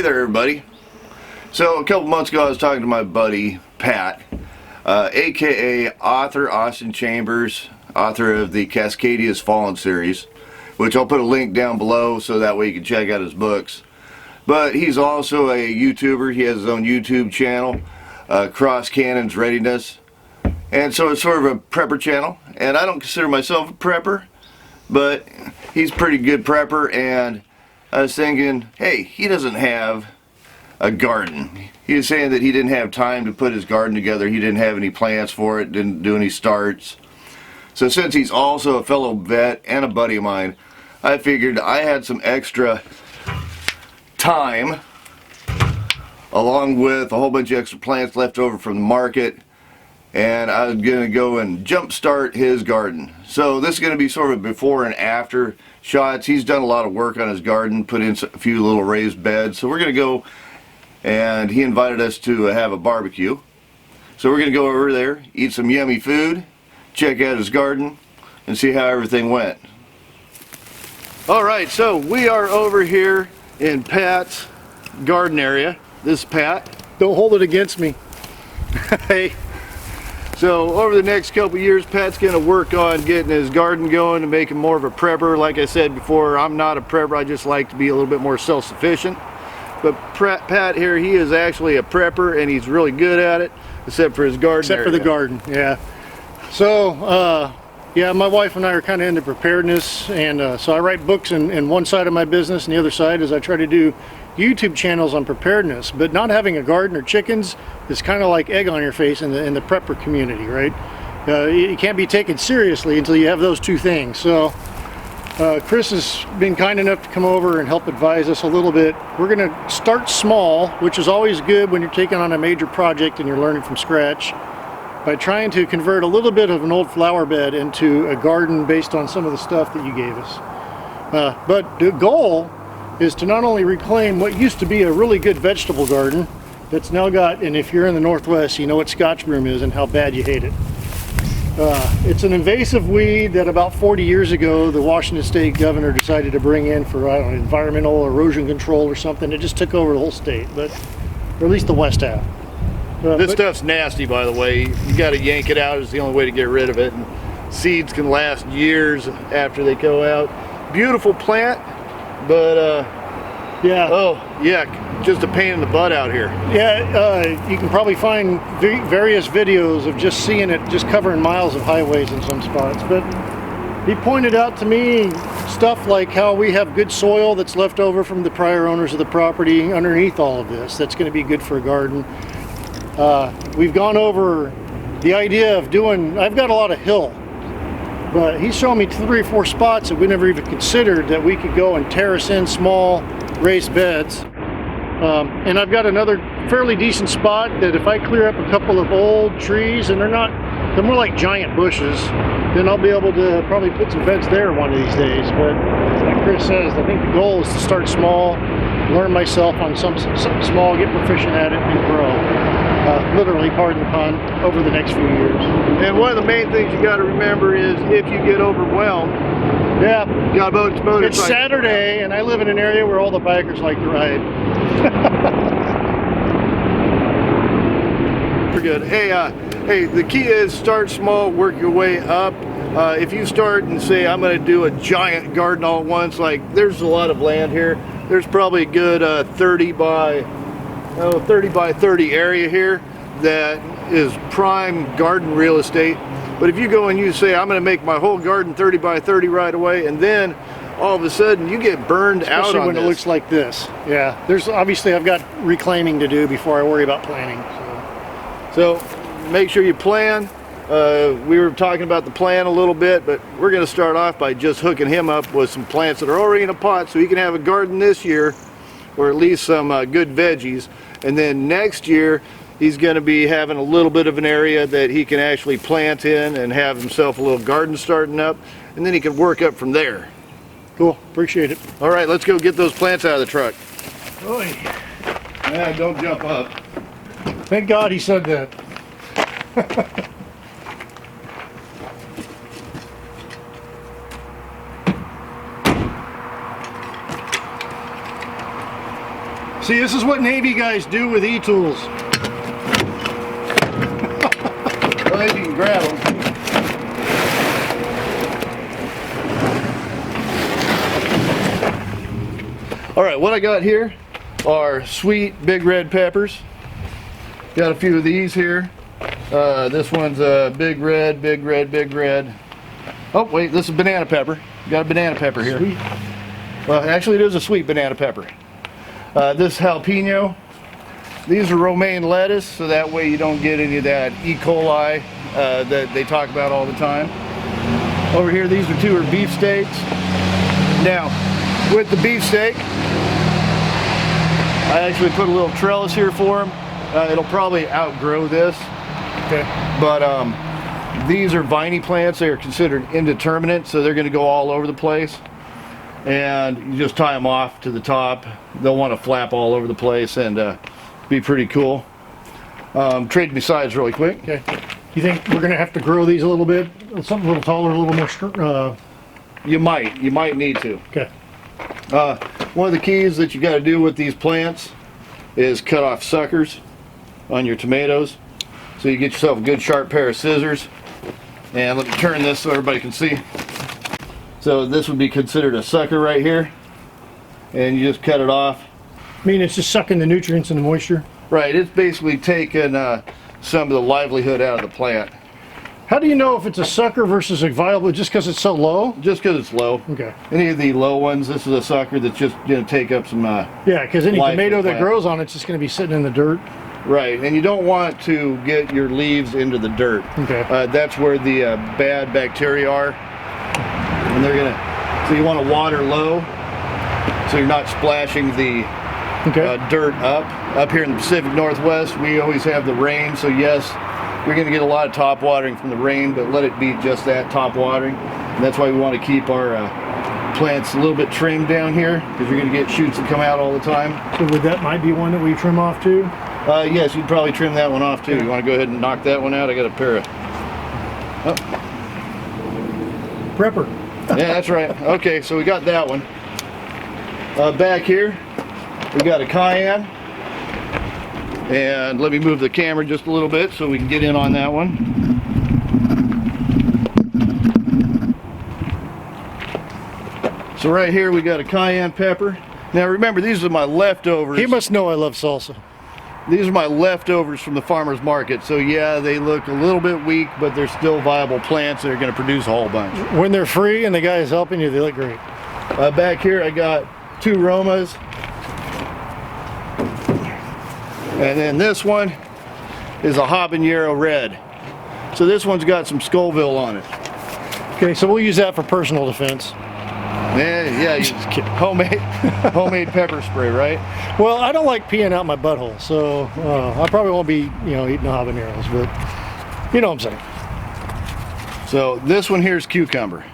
Hey there, everybody. So a couple months ago I was talking to my buddy Pat, aka author Austin Chambers, author of the Cascadia's Fallen series, which I'll put a link down below so that way you can check out his books. But he's also a YouTuber. He has his own YouTube channel, Cross Cannon's Readiness, and so it's sort of a prepper channel. And I don't consider myself a prepper, but he's a pretty good prepper, and I was thinking, hey, he doesn't have a garden. He was saying that he didn't have time to put his garden together. He didn't have any plants for it, didn't do any starts. So since he's also a fellow vet and a buddy of mine, I figured I had some extra time, along with a whole bunch of extra plants left over from the market, and I was going to go and jumpstart his garden. So this is going to be sort of before and after shots. He's done a lot of work on his garden, put in a few little raised beds. So we're going to go, and he invited us to have a barbecue. So we're going to go over there, eat some yummy food, check out his garden, and see how everything went. Alright, so we are over here in Pat's garden area. This is Pat. Don't hold it against me. Hey. So over the next couple years, Pat's going to work on getting his garden going and making more of a prepper. Like I said before, I'm not a prepper. I just like to be a little bit more self-sufficient. But Pat here, he is actually a prepper, and he's really good at it, except for his garden Except area. for the garden, yeah. So, yeah, my wife and I are kind of into preparedness, and so I write books in one side of my business, and the other side is I try to do YouTube channels on preparedness. But not having a garden or chickens is kind of like egg on your face in the prepper community, right? You can't be taken seriously until you have those two things. So Chris has been kind enough to come over and help advise us a little bit. We're going to start small, which is always good when you're taking on a major project and you're learning from scratch, by trying to convert a little bit of an old flower bed into a garden based on some of the stuff that you gave us. But the goal is to not only reclaim what used to be a really good vegetable garden that's now got, and if you're in the Northwest, you know what Scotch broom is and how bad you hate it. It's an invasive weed that about 40 years ago the Washington State governor decided to bring in for, I don't know, environmental erosion control or something. It just took over the whole state, or at least the west half. This stuff's nasty, by the way. You got to yank it out. Is the only way to get rid of it. And seeds can last years after they go out. Beautiful plant, but yeah. Oh, yeah, just a pain in the butt out here. Yeah, you can probably find various videos of just seeing it just covering miles of highways in some spots. But he pointed out to me stuff like how we have good soil that's left over from the prior owners of the property underneath all of this. That's going to be good for a garden. We've gone over the idea of doing, I've got a lot of hill, but he's shown me 3 or 4 spots that we never even considered that we could go and terrace in small raised beds. And I've got another fairly decent spot that if I clear up a couple of old trees, and they're more like giant bushes, then I'll be able to probably put some beds there one of these days. But like Chris says, I think the goal is to start small, learn myself on something small, get proficient at it, and grow. Literally, pardon the pun, over the next few years. And one of the main things you got to remember is if you get overwhelmed, yeah, you got a motorcycle. It's Saturday, and I live in an area where all the bikers like to ride. We're good. Hey, the key is start small, work your way up. If you start and say, I'm going to do a giant garden all at once, like there's a lot of land here. There's probably a good 30 by 30 area here that is prime garden real estate. But if you go and you say, I'm going to make my whole garden 30 by 30 right away, and then all of a sudden you get burned out on this. Especially when it looks like this. Yeah, there's obviously I've got reclaiming to do before I worry about planting. So make sure you plan. We were talking about the plan a little bit, but we're going to start off by just hooking him up with some plants that are already in a pot so he can have a garden this year, or at least some good veggies. And then next year he's going to be having a little bit of an area that he can actually plant in and have himself a little garden starting up, and then he can work up from there. Cool, appreciate it. All right, let's go get those plants out of the truck. Oy. Yeah, don't jump up. Thank God he said that. See, this is what Navy guys do with e-tools. Well, you can grab them. All right, what I got here are sweet big red peppers. Got a few of these here. This one's a big red, big red, big red. Oh wait, this is banana pepper. Got a banana pepper here. Sweet. Well, actually it is a sweet banana pepper. This jalapeno. These are romaine lettuce, so that way you don't get any of that E. coli that they talk about all the time. Over here, these two are beef steaks. Now, with the beef steak, I actually put a little trellis here for them. It'll probably outgrow this. Okay. But these are viney plants. They are considered indeterminate, so they're going to go all over the place. And you just tie them off to the top. They'll want to flap all over the place and be pretty cool. Trade me size really quick. Okay. You think we're going to have to grow these a little bit? Something a little taller, a little more You might need to. Okay. One of the keys that you got to do with these plants is cut off suckers on your tomatoes. So you get yourself a good sharp pair of scissors. And let me turn this so everybody can see. So this would be considered a sucker right here. And you just cut it off. I mean, it's just sucking the nutrients and the moisture? Right, it's basically taking some of the livelihood out of the plant. How do you know if it's a sucker versus a viable, just because it's so low? Just because it's low. Okay. Any of the low ones, this is a sucker that's just going to take up some yeah, because any life tomato of the that plant. grows on it's just going to be sitting in the dirt. Right, and you don't want to get your leaves into the dirt. Okay. That's where the bad bacteria are. And they're going to, so you want to water low so you're not splashing the dirt up. Up here in the Pacific Northwest, we always have the rain, so yes, you're going to get a lot of top watering from the rain, but let it be just that, top watering. And that's why we want to keep our plants a little bit trimmed down here, because you're going to get shoots that come out all the time. So that might be one that we trim off too? Yes, you'd probably trim that one off too. You want to go ahead and knock that one out? I got a pair of... Oh. Prepper. Yeah, that's right. Okay, so we got that one. Back here, we got a cayenne. And let me move the camera just a little bit so we can get in on that one. So right here we got a cayenne pepper. Now remember, these are my leftovers. He must know I love salsa. These are my leftovers from the farmer's market. So yeah, they look a little bit weak, but they're still viable plants that are going to produce a whole bunch. When they're free and the guy is helping you, they look great. Back here I got 2 Romas. And then this one is a habanero red. So this one's got some Scoville on it. Okay, so we'll use that for personal defense. Yeah, you homemade pepper spray, right? Well, I don't like peeing out my butthole, so I probably won't be, eating habaneros, but you know what I'm saying. So this one here is cucumber.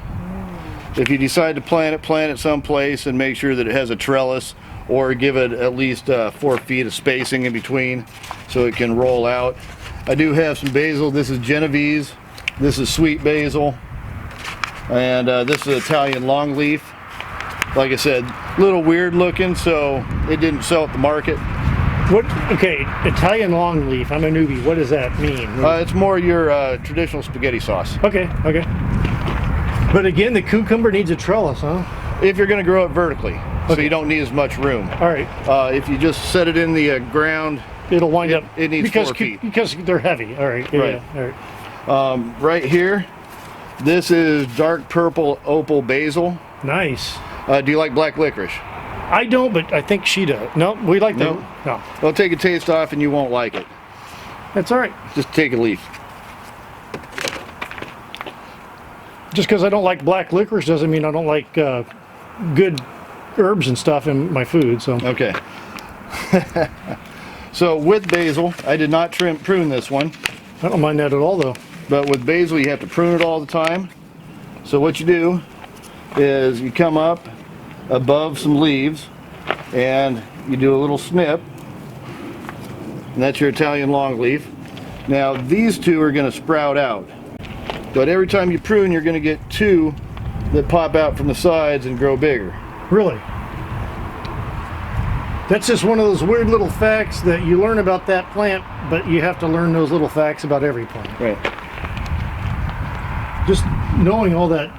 If you decide to plant it someplace and make sure that it has a trellis, or give it at least 4 feet of spacing in between so it can roll out. I do have some basil. This is Genovese. This is sweet basil. And this is Italian longleaf. Like I said, a little weird looking, so it didn't sell at the market. Okay, Italian longleaf, I'm a newbie. What does that mean? It's more your traditional spaghetti sauce. Okay. But again, the cucumber needs a trellis, huh? If you're going to grow it vertically, so you don't need as much room. All right. If you just set it in the ground, it'll wind up. It needs 4 feet. Because they're heavy. All right. Right. Yeah, all right. Right here, this is dark purple opal basil. Nice. Do you like black licorice? I don't, but I think she does. No, we like No? No. Well, take a taste off and you won't like it. That's all right. Just take a leaf. Just because I don't like black licorice doesn't mean I don't like good herbs and stuff in my food. So Okay. So with basil, I did not prune this one. I don't mind that at all, though. But with basil, you have to prune it all the time. So what you do is you come up above some leaves and you do a little snip. And that's your Italian longleaf. Now these 2 are going to sprout out. But every time you prune, you're going to get 2 that pop out from the sides and grow bigger. Really? That's just one of those weird little facts that you learn about that plant, but you have to learn those little facts about every plant. Right. Just knowing all that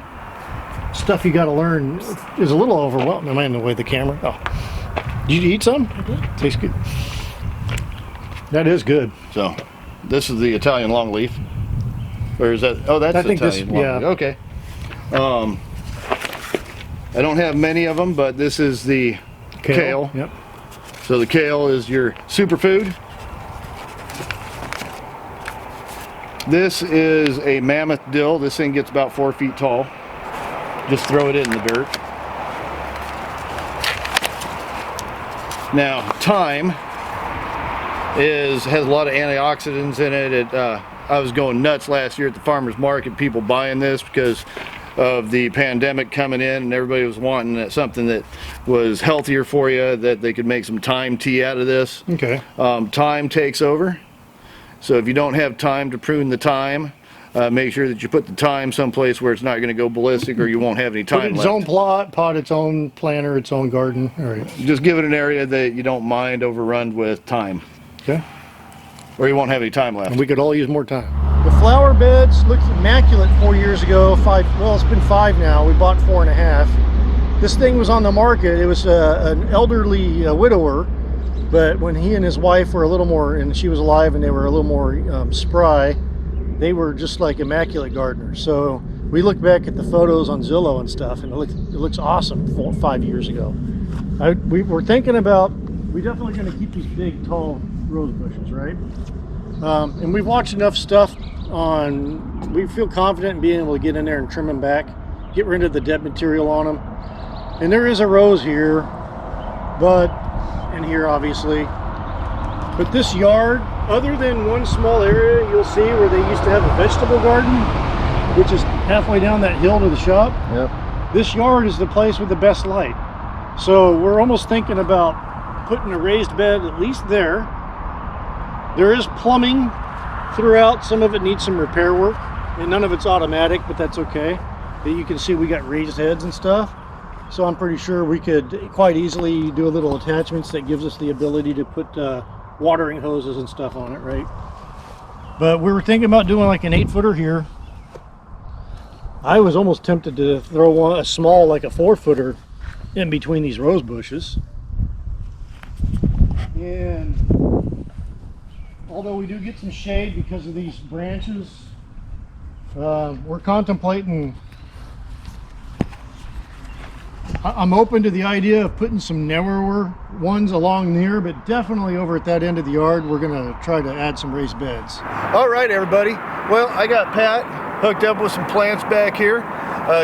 stuff you got to learn is a little overwhelming. Am I in the way of the camera? Oh. Did you eat some? Tastes good. That is good. So, this is the Italian longleaf. Or is that? Oh, that's I the think Italian longleaf. Okay. I don't have many of them, but this is the kale. Yep. So the kale is your superfood. This is a mammoth dill. This thing gets about 4 feet tall. Just throw it in the dirt. Now, thyme has a lot of antioxidants in it. I was going nuts last year at the farmer's market, people buying this because of the pandemic coming in, and everybody was wanting something that was healthier for you, that they could make some thyme tea out of this. Okay. Thyme takes over. So if you don't have time to prune the thyme, make sure that you put the thyme someplace where it's not going to go ballistic, or you won't have any thyme left. Its own pot, its own planter, its own garden. All right. Just give it an area that you don't mind overrun with thyme. Okay. Or you won't have any time left. And we could all use more time. The flower beds looked immaculate 4 years ago. Well, it's been 5 now. We bought 4.5. This thing was on the market. It was an elderly widower, but when he and his wife were a little more, and she was alive and they were a little more spry, they were just like immaculate gardeners. So we looked back at the photos on Zillow and stuff, and it looks awesome 5 years ago. We were thinking about, we're definitely going to keep these big, tall rose bushes, right? And we've watched enough stuff on, we feel confident in being able to get in there and trim them back, get rid of the dead material on them. And there is a rose here, and here obviously. But this yard, other than one small area you'll see where they used to have a vegetable garden, which is halfway down that hill to the shop. Yep. This yard is the place with the best light. So we're almost thinking about putting a raised bed at least there. There is plumbing throughout. Some of it needs some repair work, and none of it's automatic, but that's okay. You can see we got raised heads and stuff. So I'm pretty sure we could quite easily do a little attachments that gives us the ability to put watering hoses and stuff on it, right? But we were thinking about doing like an 8-footer here. I was almost tempted to throw a small, like a 4-footer in between these rose bushes. And although we do get some shade because of these branches, we're contemplating, I'm open to the idea of putting some narrower ones along there, but definitely over at that end of the yard, we're gonna try to add some raised beds. All right, everybody. Well, I got Pat hooked up with some plants back here.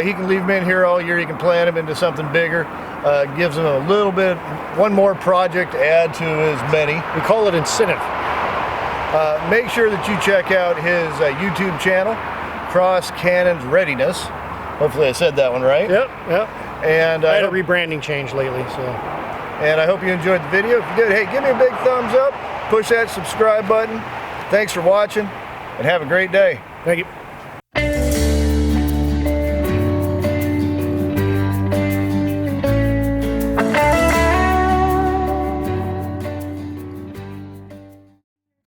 He can leave them in here all year. He can plant them into something bigger. Gives him a little bit, one more project to add to his many. We call it incentive. Make sure that you check out his YouTube channel, Cross Cannon's Readiness. Hopefully I said that one right. Yep. And I had a rebranding change lately, so. And I hope you enjoyed the video. If you did, hey, give me a big thumbs up, push that subscribe button. Thanks for watching, and have a great day. Thank you.